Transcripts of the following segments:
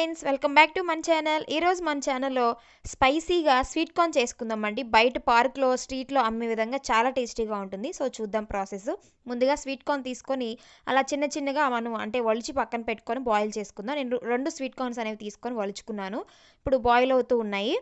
Friends, welcome back to మన channel. ఈరోజు మన ఛానల్లో స్పైసీగా స్వీట్ కార్న్ చేసుకుందామండి. బయట పార్క్లో స్ట్రీట్లో అమ్మే విధంగా చాలా టేస్టీగా ఉంటుంది. సో చూద్దాం ప్రాసెస్. ముందుగా స్వీట్ కార్న్ తీసుకొని అలా చిన్న చిన్నగా మనం అంటే ఒలిచి పక్కన పెట్టుకొని బాయిల్ చేసుకుందాం. నేను 2 స్వీట్ కార్న్స్ అనేవి తీసుకొని ఒలుచుకున్నాను. ఇప్పుడు బాయిల్ అవుతూ ఉన్నాయి.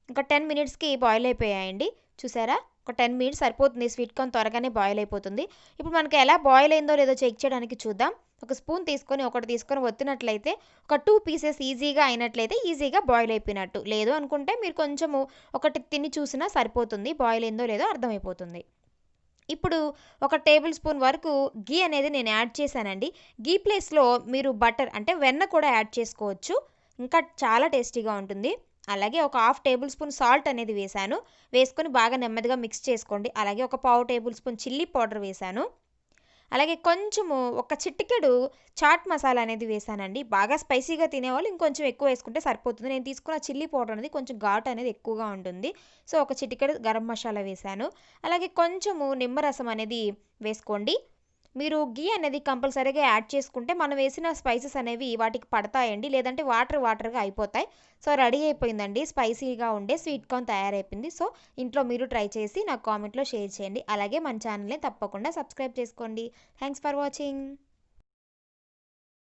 ఇంకా 10 మినిట్స్కి బాయిల్ అయిపోయాయండి. చూసారా, ఒక 10 మినిట్స్ సరిపోతుంది. స్వీట్ కార్న్ త్వరగానే బాయిల్ అయిపోతుంది. ఇప్పుడు మనకి ఎలా బాయిల్ అయిందో లేదో చెక్ చేయడానికి చూద్దాం. ఒక స్పూన్ తీసుకొని ఒకటి తీసుకొని ఒత్తినట్లయితే ఒక 2 పీసెస్ ఈజీగా అయినట్లయితే ఈజీగా బాయిల్ అయిపోయినట్టు. లేదు అనుకుంటే మీరు కొంచెము ఒకటి తిని చూసినా సరిపోతుంది. బాయిల్ అయిందో లేదో అర్థమైపోతుంది. ఇప్పుడు ఒక టేబుల్ స్పూన్ వరకు గీ అనేది నేను యాడ్ చేశానండి. గీ ప్లేస్లో మీరు బటర్ అంటే వెన్న కూడా యాడ్ చేసుకోవచ్చు. ఇంకా చాలా టేస్టీగా ఉంటుంది. అలాగే ఒక హాఫ్ టేబుల్ స్పూన్ సాల్ట్ అనేది వేశాను. వేసుకొని బాగా నెమ్మదిగా మిక్స్ చేసుకోండి. అలాగే ఒక పావు టేబుల్ స్పూన్ చిల్లీ పౌడర్ వేశాను. అలాగే కొంచెము ఒక చిటికెడు చాట్ మసాలా అనేది వేసానండి. బాగా స్పైసీగా తినేవాళ్ళు ఇంకొంచెం ఎక్కువ వేసుకుంటే సరిపోతుంది. నేను తీసుకున్న చిల్లీ పౌడర్ అనేది కొంచెం ఘాటు అనేది ఎక్కువగా ఉంటుంది. సో ఒక చిటికెడు గరం మసాలా వేశాను. అలాగే కొంచెము నిమ్మరసం అనేది వేసుకోండి. మీరు గీ అనేది కంపల్సరీగా యాడ్ చేసుకుంటే మనం వేసిన స్పైసెస్ అనేవి వాటికి పడతాయండి. లేదంటే వాటర్గా అయిపోతాయి. సో రెడీ అయిపోయిందండి. స్పైసీగా ఉండే స్వీట్ కార్న్ తయారైపోయింది. సో ఇంట్లో మీరు ట్రై చేసి నాకు కామెంట్లో షేర్ చేయండి. అలాగే మన ఛానల్ని తప్పకుండా సబ్స్క్రైబ్ చేసుకోండి. Thanks for watching.